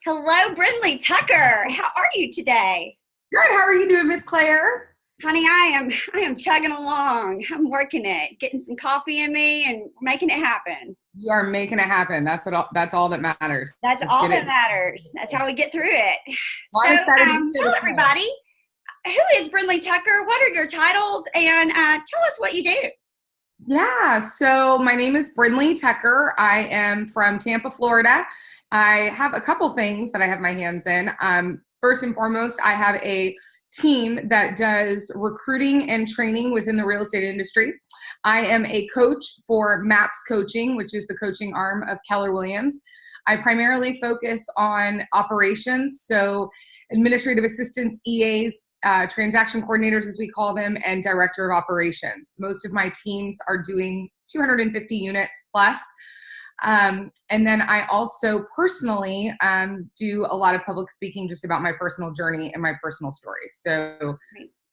Hello, Brindley Tucker. How are you today? Good. How are you doing, Miss Claire? Honey, I am chugging along. I'm working it, getting some coffee in me and making it happen. You are making it happen. That's all that matters. That's Just all get that it. matters. That's how we get through it. Well, So, I'm excited to be here tell this morning. everybody, who is Brindley Tucker? What are your titles? And tell us what you do. Yeah. So my name is Brindley Tucker. I am from Tampa, Florida. I have a couple things that I have my hands in. First and foremost, I have a team that does recruiting and training within the real estate industry. I am a coach for MAPS Coaching, which is the coaching arm of Keller Williams. I primarily focus on operations, so administrative assistants, EAs, transaction coordinators, as we call them, and director of operations. Most of my teams are doing 250 units plus. And then I also personally do a lot of public speaking just about my personal journey and my personal stories. So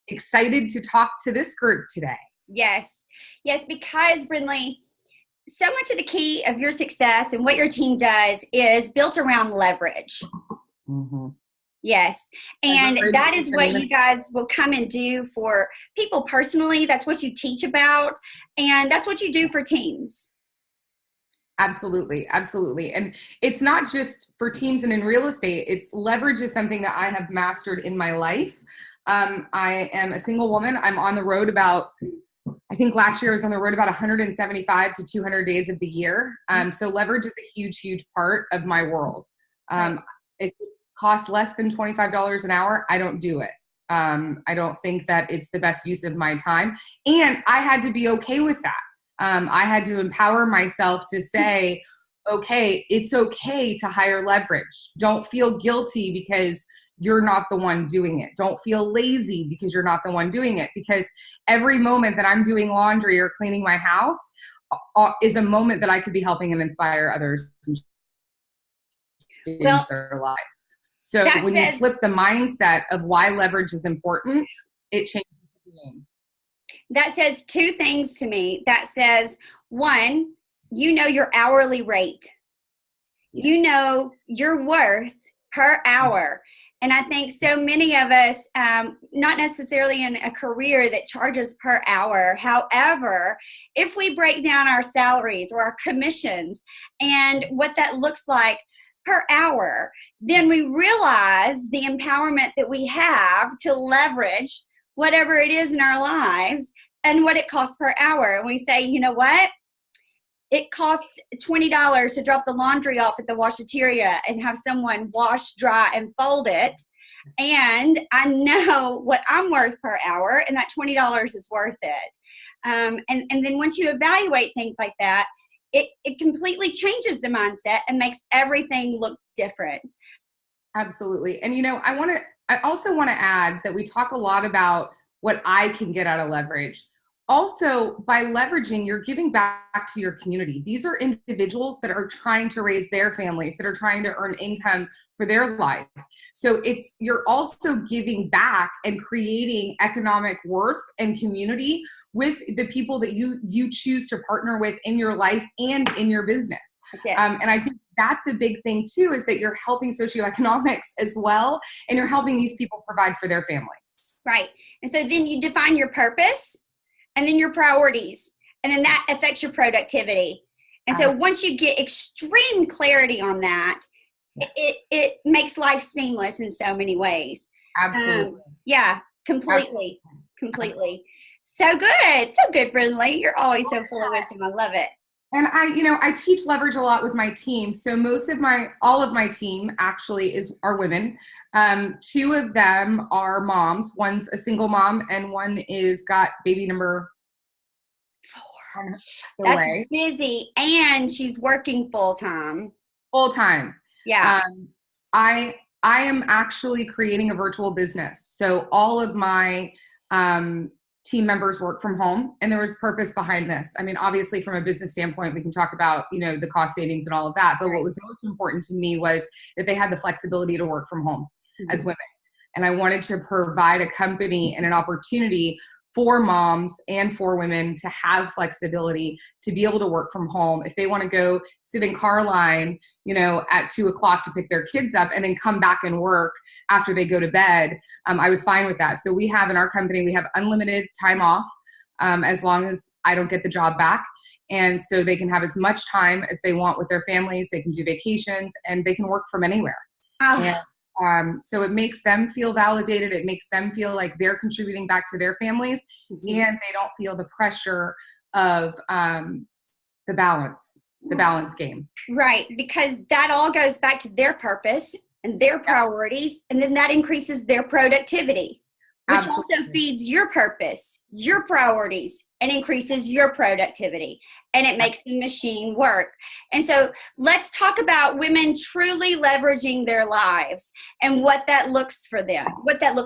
excited to talk to this group today. Yes. Yes, because Brindley, so much of the key of your success and what your team does is built around leverage. Mm-hmm. Yes. And that is what you guys will come and do for people personally. That's what you teach about. And that's what you do for teams. Absolutely. Absolutely. And it's not just for teams and in real estate. It's leverage is something that I have mastered in my life. I am a single woman. I'm on the road I think last year I was on the road about 175 to 200 days of the year. So leverage is a huge, huge part of my world. If it costs less than $25 an hour, I don't do it. I don't think that it's the best use of my time. And I had to be okay with that. I had to empower myself to say, okay, it's okay to hire leverage. Don't feel guilty because you're not the one doing it. Don't feel lazy because you're not the one doing it. Because every moment that I'm doing laundry or cleaning my house is a moment that I could be helping and inspire others and change their lives. So when you flip the mindset of why leverage is important, it changes the game. That says two things to me. That says, one, you know your hourly rate. Yeah. You know your worth per hour. And I think so many of us, not necessarily in a career that charges per hour. However, if we break down our salaries or our commissions and what that looks like per hour, then we realize the empowerment that we have to leverage whatever it is in our lives and what it costs per hour. And we say, you know what? It costs $20 to drop the laundry off at the washateria and have someone wash, dry, and fold it. And I know what I'm worth per hour, and that $20 is worth it. And then once you evaluate things like that, it completely changes the mindset and makes everything look different. Absolutely. And, I also want to add that we talk a lot about what I can get out of leverage. Also, by leveraging, you're giving back to your community. These are individuals that are trying to raise their families, that are trying to earn income for their life. So you're also giving back and creating economic worth and community with the people that you choose to partner with in your life and in your business. And I think that's a big thing too, is that you're helping socioeconomics as well, and you're helping these people provide for their families. Right. And so then you define your purpose and then your priorities, and then that affects your productivity. And so once you get extreme clarity on that, it makes life seamless in so many ways. Absolutely. Yeah, completely. So good, Brindley. You're always so full of wisdom. I love it. And I teach leverage a lot with my team. So all of my team actually are women. Two of them are moms. One's a single mom, and one is got baby number 4. That's busy, and she's working full time. Full time. Yeah. I am actually creating a virtual business. So all of my team members work from home, and there was purpose behind this. I mean, obviously from a business standpoint, we can talk about, the cost savings and all of that. But what was most important to me was that they had the flexibility to work from home as women. And I wanted to provide a company and an opportunity for moms and for women to have flexibility, to be able to work from home. If they want to go sit in car line, at 2:00 to pick their kids up and then come back and work after they go to bed, I was fine with that. So we have in our company, we have unlimited time off as long as I don't get the job back. And so they can have as much time as they want with their families. They can do vacations and they can work from anywhere. Oh. And, so it makes them feel validated. It makes them feel like they're contributing back to their families, and they don't feel the pressure of the balance game. Right, because that all goes back to their purpose and their priorities, and then that increases their productivity, which Absolutely. also feeds your purpose, your priorities, and increases your productivity, and it makes the machine work. And so let's talk about women truly leveraging their lives and what that looks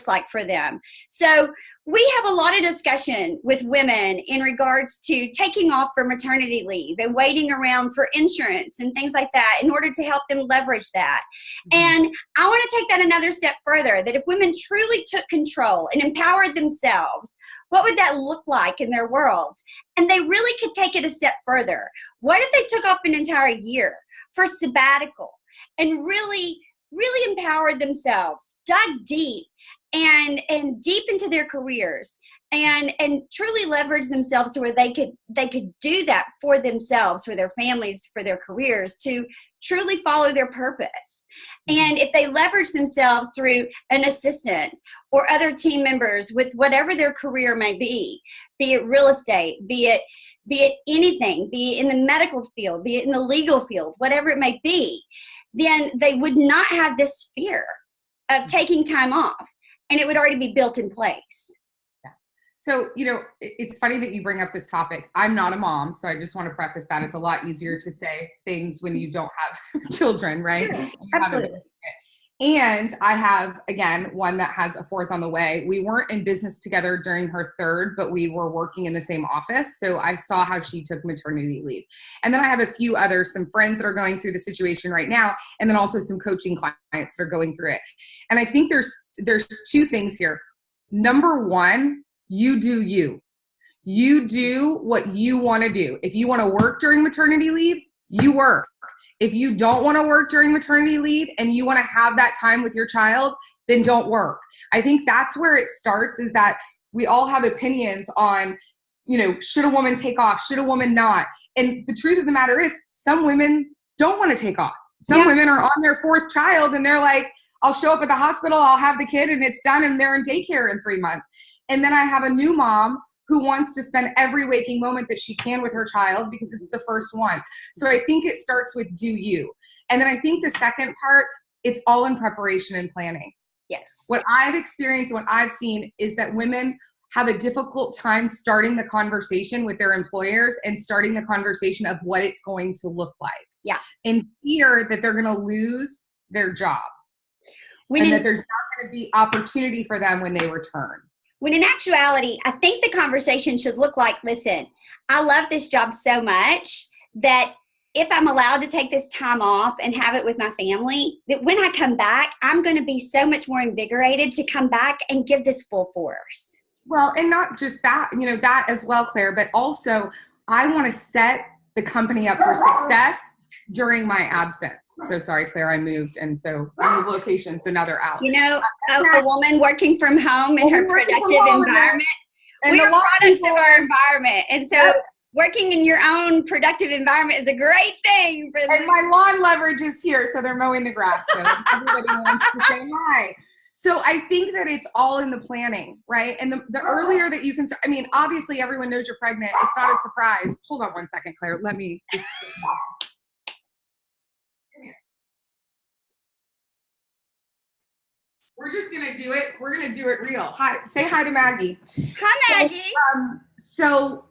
like for them. So we have a lot of discussion with women in regards to taking off for maternity leave and waiting around for insurance and things like that in order to help them leverage that. And I want to take that another step further, that if women truly took control and empowered themselves, what would that look like in their worlds? And they really could take it a step further. What if they took off an entire year for sabbatical and really, really empowered themselves, dug deep and deep into their careers and truly leverage themselves to where they could do that for themselves, for their families, for their careers, to truly follow their purpose. And if they leverage themselves through an assistant or other team members with whatever their career may be it real estate, be it anything, be it in the medical field, be it in the legal field, whatever it may be, then they would not have this fear of taking time off, and it would already be built in place. So, it's funny that you bring up this topic. I'm not a mom, so I just want to preface that. It's a lot easier to say things when you don't have children, right? Yeah, absolutely. And I have, again, one that has a fourth on the way. We weren't in business together during her third, but we were working in the same office. So I saw how she took maternity leave. And then I have a few others, some friends that are going through the situation right now, and then also some coaching clients that are going through it. And I think there's two things here. Number one, you do you. You do what you want to do. If you want to work during maternity leave, you work. If you don't want to work during maternity leave and you want to have that time with your child, then don't work. I think that's where it starts, is that we all have opinions on, should a woman take off? Should a woman not? And the truth of the matter is, some women don't want to take off. Some women are on their fourth child and they're like, I'll show up at the hospital, I'll have the kid, and it's done, and they're in daycare in 3 months. And then I have a new mom who wants to spend every waking moment that she can with her child because it's the first one. So I think it starts with do you. And then I think the second part, it's all in preparation and planning. Yes. What I've experienced, what I've seen is that women have a difficult time starting the conversation with their employers and starting the conversation of what it's going to look like. Yeah. In fear that they're going to lose their job. And that there's not going to be opportunity for them when they return. When in actuality, I think the conversation should look like, listen, I love this job so much that if I'm allowed to take this time off and have it with my family, that when I come back, I'm going to be so much more invigorated to come back and give this full force. Well, and not just that, that as well, Claire, but also I want to set the company up for success during my absence. So sorry, Claire, I moved. And so I moved location. So now they're out. A woman working from home in her productive environment. We are products of our environment. And so working in your own productive environment is a great thing. And my lawn leverage is here. So they're mowing the grass. So everybody wants to say hi. So I think that it's all in the planning, right? And the earlier that you can start, obviously everyone knows you're pregnant. It's not a surprise. Hold on one second, Claire. Let me. We're just going to do it. We're going to do it real. Hi. Say hi to Maggie. Hi, Maggie. So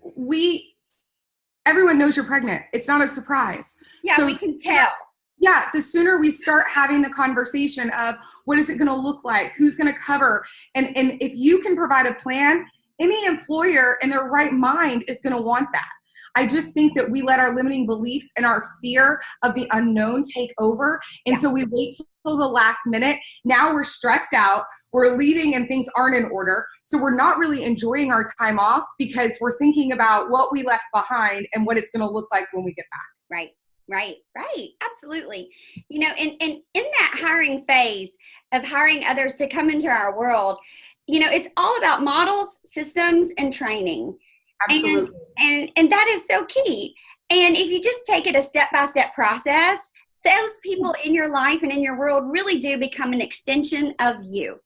everyone knows you're pregnant. It's not a surprise. Yeah, so we can tell. Yeah, the sooner we start having the conversation of what is it going to look like, who's going to cover, and if you can provide a plan, any employer in their right mind is going to want that. I just think that we let our limiting beliefs and our fear of the unknown take over, and so we wait till the last minute. Now we're stressed out. We're leaving and things aren't in order. So we're not really enjoying our time off because we're thinking about what we left behind and what it's going to look like when we get back. Right. Absolutely. In that hiring phase of hiring others to come into our world, it's all about models, systems, and training. Absolutely. And that is so key. And if you just take it a step-by-step process, those people in your life and in your world really do become an extension of you.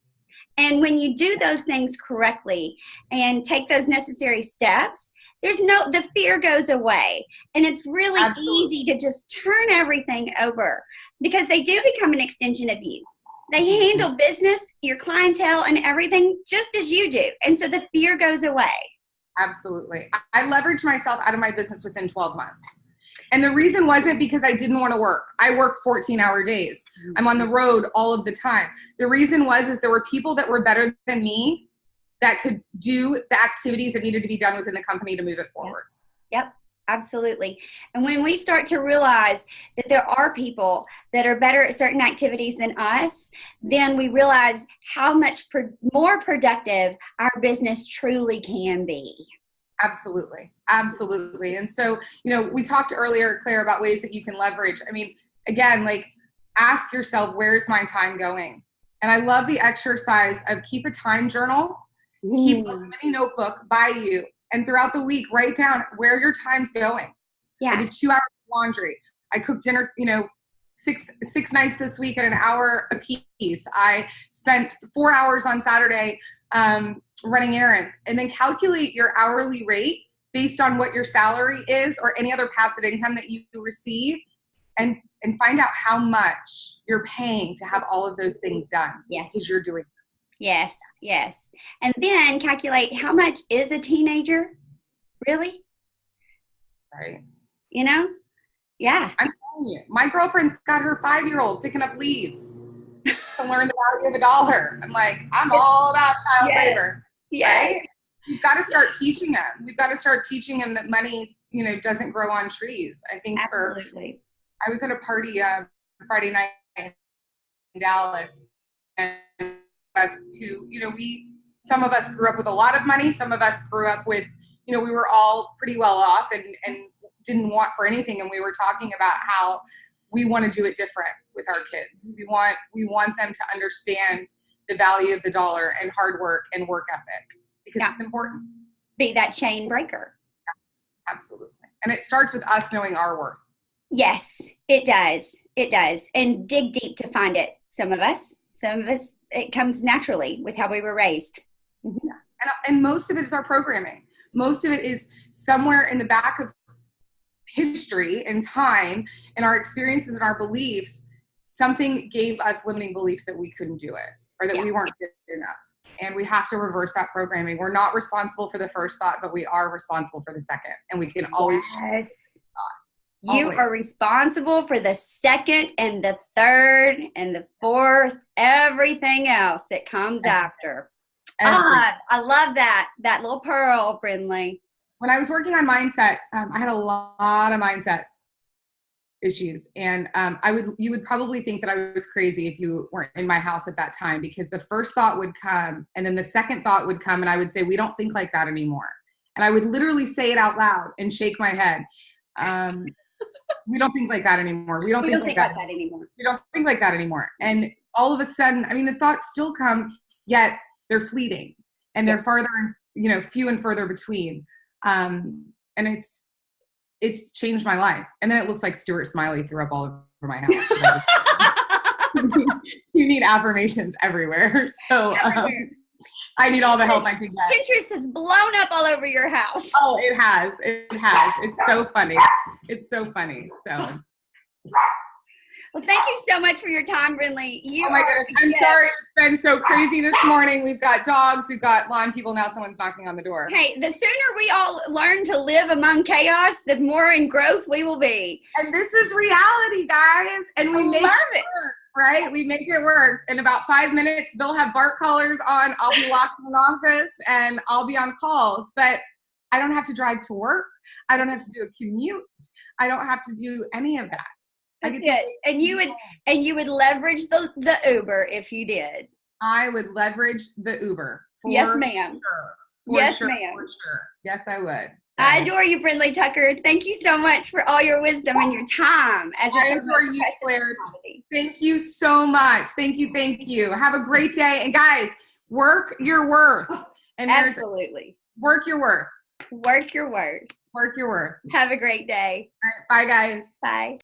And when you do those things correctly and take those necessary steps, the fear goes away. And it's really easy to just turn everything over because they do become an extension of you. They handle business, your clientele, and everything just as you do. And so the fear goes away. Absolutely. I leveraged myself out of my business within 12 months. And the reason wasn't because I didn't want to work. I work 14-hour days. I'm on the road all of the time. The reason is there were people that were better than me that could do the activities that needed to be done within the company to move it forward. Yep, absolutely. And when we start to realize that there are people that are better at certain activities than us, then we realize how much more productive our business truly can be. Absolutely. And so, we talked earlier, Claire, about ways that you can leverage. I mean, again, ask yourself, where's my time going? And I love the exercise of keep a time journal, keep a mini notebook by you, and throughout the week, write down where your time's going. Yeah. I did 2 hours of laundry. I cooked dinner, six nights this week at an hour a piece. I spent 4 hours on Saturday running errands, and then calculate your hourly rate based on what your salary is or any other passive income that you receive, and find out how much you're paying to have all of those things done. Yes. Because you're doing it. Yes. And then calculate how much is a teenager really? Right. Yeah. I'm telling you, my girlfriend's got her 5-year-old picking up leaves to learn the value of $1. I'm like, I'm all about child labor. Yes. Right? We've got to start teaching them. We've got to start teaching them that money, doesn't grow on trees. I think Absolutely. I was at a party Friday night in Dallas, and us who, some of us grew up with a lot of money. Some of us grew up with, we were all pretty well off and didn't want for anything. And we were talking about how we want to do it different with our kids. We want them to understand the value of the dollar and hard work and work ethic because it's important. Be that chain breaker. Absolutely. And it starts with us knowing our worth. Yes, it does. It does. And dig deep to find it. Some of us, it comes naturally with how we were raised. Mm-hmm. And most of it is our programming. Most of it is somewhere in the back of history and time and our experiences and our beliefs. Something gave us limiting beliefs that we couldn't do it or that we weren't good enough. And we have to reverse that programming. We're not responsible for the first thought, but we are responsible for the second. And we can always change the thought. You are responsible for the second and the third and the fourth, everything else that comes after. I love that little pearl, Brindley. When I was working on mindset, I had a lot of mindset issues, and you would probably think that I was crazy if you weren't in my house at that time, because the first thought would come and then the second thought would come and I would say, we don't think like that anymore. And I would literally say it out loud and shake my head. We don't think like that anymore. We don't think like that anymore. We don't think like that anymore. And all of a sudden, the thoughts still come, yet they're fleeting and they're farther, few and further between. And it's changed my life. And then it looks like Stuart Smiley threw up all over my house. You need affirmations everywhere. So I need all the help I can get. Pinterest has blown up all over your house. Oh, it has. It has. It's so funny. It's so funny. So. Well, thank you so much for your time, Brindley. Oh my goodness. I'm sorry it's been so crazy this morning. We've got dogs, we've got lawn people, now someone's knocking on the door. Hey, the sooner we all learn to live among chaos, the more in growth we will be. And this is reality, guys. And we make it work, right? We make it work. In about 5 minutes, they'll have bark collars on. I'll be locked in an office and I'll be on calls. But I don't have to drive to work. I don't have to do a commute. I don't have to do any of that. That's it. And you would leverage the Uber if you did. I would leverage the Uber. Yes, ma'am. Yes, ma'am. For sure. Yes, I would. I adore you, Brindley Tucker. Thank you so much for all your wisdom and your time. I adore you, Claire. Thank you so much. Thank you. Have a great day. And guys, work your worth. And absolutely. Work your worth. Work your worth. Work your worth. Have a great day. All right, bye, guys. Bye.